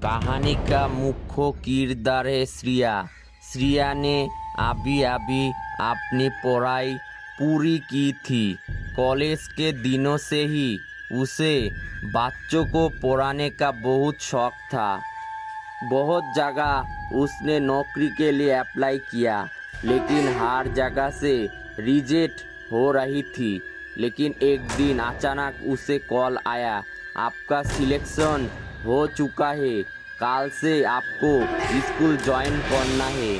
कहानी का मुख्य किरदार है श्रिया। श्रिया ने अभी अभी अपनी पढ़ाई पूरी की थी। कॉलेज के दिनों से ही उसे बच्चों को पढ़ाने का बहुत शौक था। बहुत जगह उसने नौकरी के लिए अप्लाई किया, लेकिन हर जगह से रिजेक्ट हो रही थी। लेकिन एक दिन अचानक उसे कॉल आया, आपका सिलेक्शन हो चुका है, कल से आपको स्कूल ज्वाइन करना है।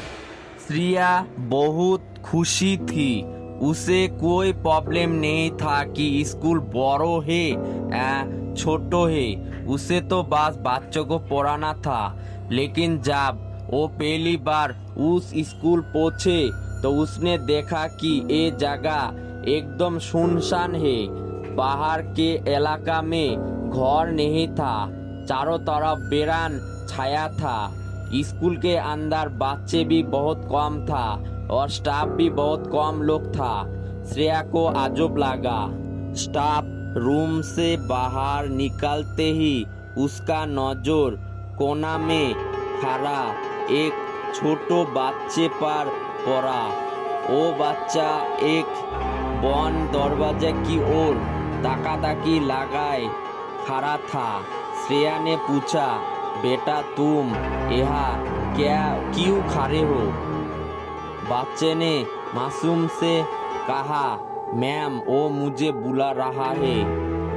श्रिया बहुत खुशी थी। उसे कोई प्रॉब्लम नहीं था कि स्कूल बड़ो है या छोटो है, उसे तो बस बच्चों को पढ़ाना था। लेकिन जब वो पहली बार उस स्कूल पहुंचे तो उसने देखा कि ये जगह एकदम सुनसान है। बाहर के इलाका में घर नहीं था, चारों तरफ वीरान छाया था। स्कूल के अंदर बच्चे भी बहुत कम था और स्टाफ भी बहुत कम लोग था। श्रेया को अजब लगा। स्टाफ रूम से बाहर निकलते ही उसका नजर कोना में खड़ा एक छोटो बच्चे पर पड़ा। वो बच्चा एक बंद दरवाजे की ओर ताकाताकी लगाए खड़ा था। श्रेया ने पूछा, बेटा तुम यहाँ क्या क्यों खड़े हो? बच्चे ने मासूम से कहा, मैम वो मुझे बुला रहा है।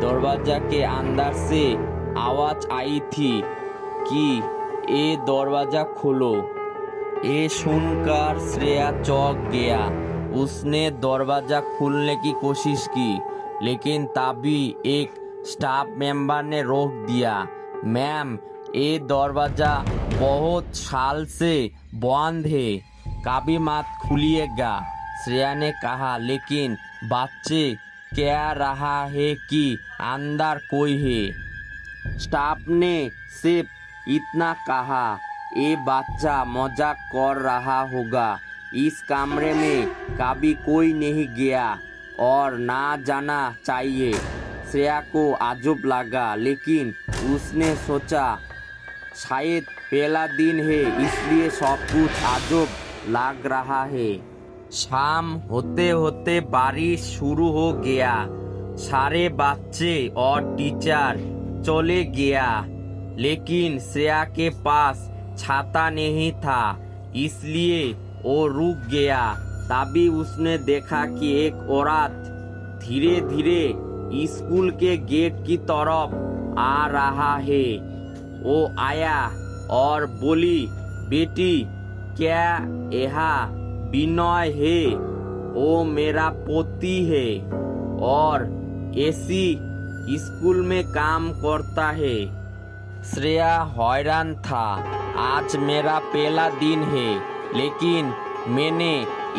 दरवाजा के अंदर से आवाज आई थी कि ये दरवाजा खोलो। ये सुनकर श्रेया चौंक गया। उसने दरवाजा खोलने की कोशिश की, लेकिन तभी एक स्टाफ मेंबर ने रोक दिया। मैम ये दरवाजा बहुत साल से बंद है, कभी मत खुलिएगा। श्रेया ने कहा, लेकिन बच्चे कह रहा है कि अंदर कोई है। स्टाफ ने सिर्फ इतना कहा, ये बच्चा मजाक कर रहा होगा, इस कमरे में कभी कोई नहीं गया और ना जाना चाहिए। श्रेया को अजब लगा, लेकिन उसने सोचा शायद पहला दिन है इसलिए सब कुछ अजब लग रहा है। शाम होते होते बारिश शुरू हो गया। सारे बच्चे और टीचर चले गया, लेकिन श्रेया के पास छाता नहीं था, इसलिए वो रुक गया। तभी उसने देखा कि एक औरत धीरे धीरे स्कूल के गेट की तरफ आ रहा है। वो आया और बोली, बेटी क्या यह विनय है? वो मेरा पोती है और ऐसी स्कूल में काम करता है। श्रेया हैरान था। आज मेरा पहला दिन है, लेकिन मैंने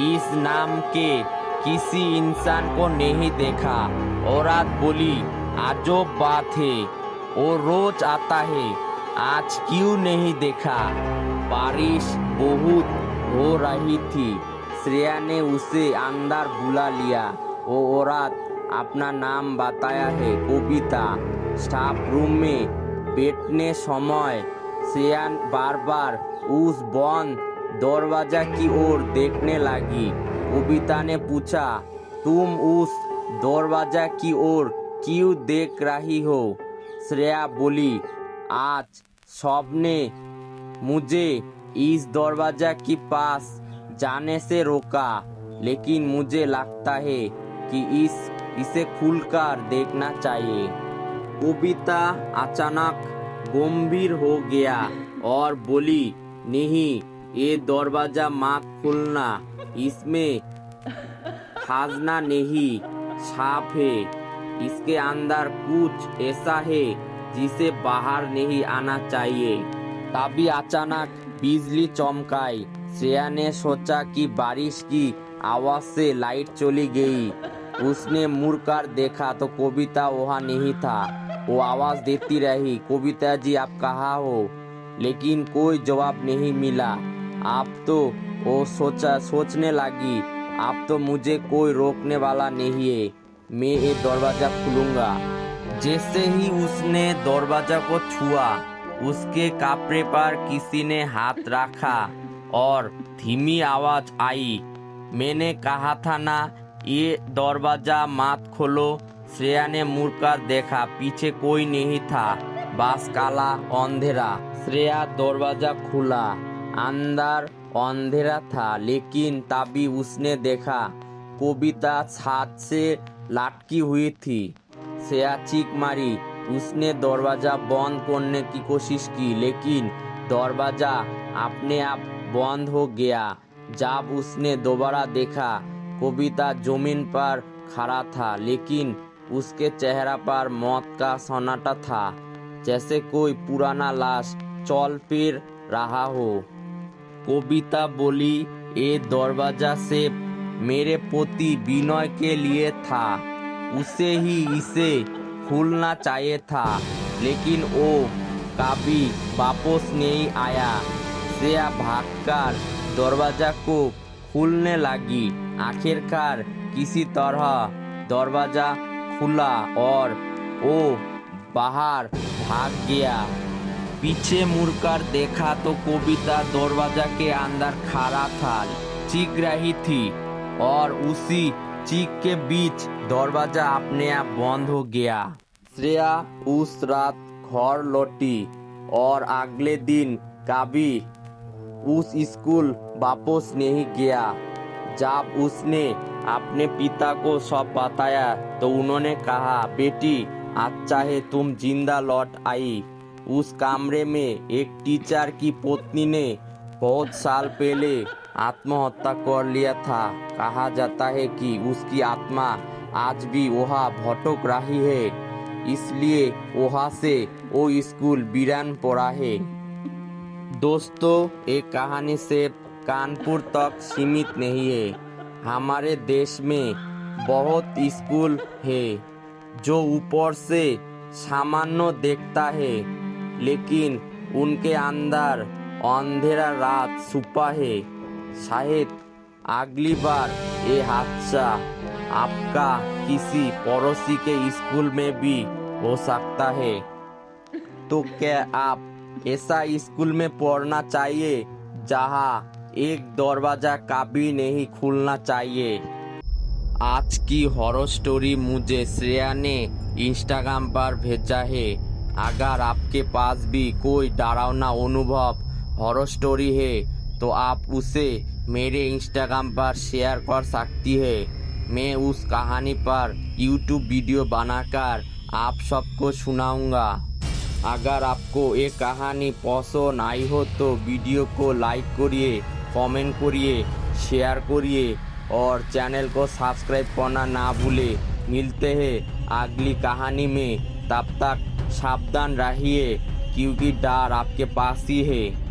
इस नाम के किसी इंसान को नहीं देखा। औरत बोली, अजब बात है, वो रोज आता है, आज क्यों नहीं देखा? बारिश बहुत हो रही थी। श्रेया ने उसे अंदर बुला लिया। वो औरत अपना नाम बताया है, कविता। स्टाफ रूम में बैठने समय श्रेया बार बार उस बंद दरवाजा की ओर देखने लगी। कविता ने पूछा, तुम उस दरवाजा की ओर क्यों देख रही हो? श्रेया बोली, आज सबने मुझे इस दरवाजा के पास जाने से रोका, लेकिन मुझे लगता है कि इसे खुलकर देखना चाहिए। कविता अचानक गंभीर हो गया और बोली, नहीं, ये दरवाजा मत खोलना, इसमें खजाना नहीं, सांप है। इसके अंदर कुछ ऐसा है जिसे बाहर नहीं आना चाहिए। तभी अचानक बिजली चमकाई। श्रेया ने सोचा कि बारिश की आवाज से लाइट चली गई। उसने मुड़कर देखा तो कविता वहाँ नहीं था। वो आवाज देती रही, कविता जी आप कहाँ हो? लेकिन कोई जवाब नहीं मिला। आप तो वो सोचने लगी, आप तो मुझे कोई रोकने वाला नहीं है, मैं ये दरवाजा खोलूंगा। जैसे ही उसने दरवाजा को छुआ उसके कपड़े पर किसी ने हाथ रखा और धीमी आवाज आई, मैंने कहा था ना ये दरवाजा मत खोलो। श्रेया ने मुड़कर देखा, पीछे कोई नहीं था, बस काला अंधेरा। श्रेया दरवाजा खुला, अंदर अंधेरा था, लेकिन तभी उसने देखा कविता छत से लटकी हुई थी। श्रेया चीख मारी। उसने दरवाजा बंद करने की कोशिश की, लेकिन दरवाजा अपने आप बंद हो गया। जब उसने दोबारा देखा, कविता जमीन पर खड़ा था, लेकिन उसके चेहरा पर मौत का सन्नाटा था, जैसे कोई पुराना लाश चल फिर रहा हो। कविता बोली, ये दरवाजा से मेरे पोती विनय के लिए था, उसे ही इसे खोलना चाहिए था, लेकिन वो कभी वापस नहीं आया। श्रेया भागकर दरवाजा को खोलने लगी। आखिरकार किसी तरह दरवाजा खुला और वो बाहर भाग गया। पीछे मुड़कर देखा तो कविता दरवाजा के अंदर खड़ा था, चीख रही थी और उसी चीख के बीच दरवाजा अपने आप बंद हो गया। श्रेया उस रात घर लौटी और अगले दिन कभी उस स्कूल वापस नहीं गया। जब उसने अपने पिता को सब बताया तो उन्होंने कहा, बेटी अच्छा है तुम जिंदा लौट आई। उस कमरे में एक टीचर की पत्नी ने बहुत साल पहले आत्महत्या कर लिया था। कहा जाता है कि उसकी आत्मा आज भी वहाँ भटक रही है, इसलिए वहाँ से वो स्कूल वीरान पड़ा है। दोस्तों, एक कहानी सिर्फ कानपुर तक सीमित नहीं है। हमारे देश में बहुत स्कूल है जो ऊपर से सामान्य दिखता है, लेकिन उनके अंदर अंधेरा रात छुपा है। शायद अगली बार ये हादसा आपका किसी पड़ोसी के स्कूल में भी हो सकता है। तो क्या आप ऐसा स्कूल में पढ़ना चाहिए जहाँ एक दरवाजा कभी नहीं खुलना चाहिए? आज की हॉरर स्टोरी मुझे श्रेया ने इंस्टाग्राम पर भेजा है। अगर आपके पास भी कोई डरावना अनुभव हॉरर स्टोरी है तो आप उसे मेरे इंस्टाग्राम पर शेयर कर सकती है। मैं उस कहानी पर यूट्यूब वीडियो बनाकर आप सबको सुनाऊंगा। अगर आपको ये कहानी पसंद आई हो तो वीडियो को लाइक करिए, कमेंट करिए, शेयर करिए और चैनल को सब्सक्राइब करना ना भूले। मिलते हैं अगली कहानी में, तब तक सावधान रहिए क्योंकि डर आपके पास ही है।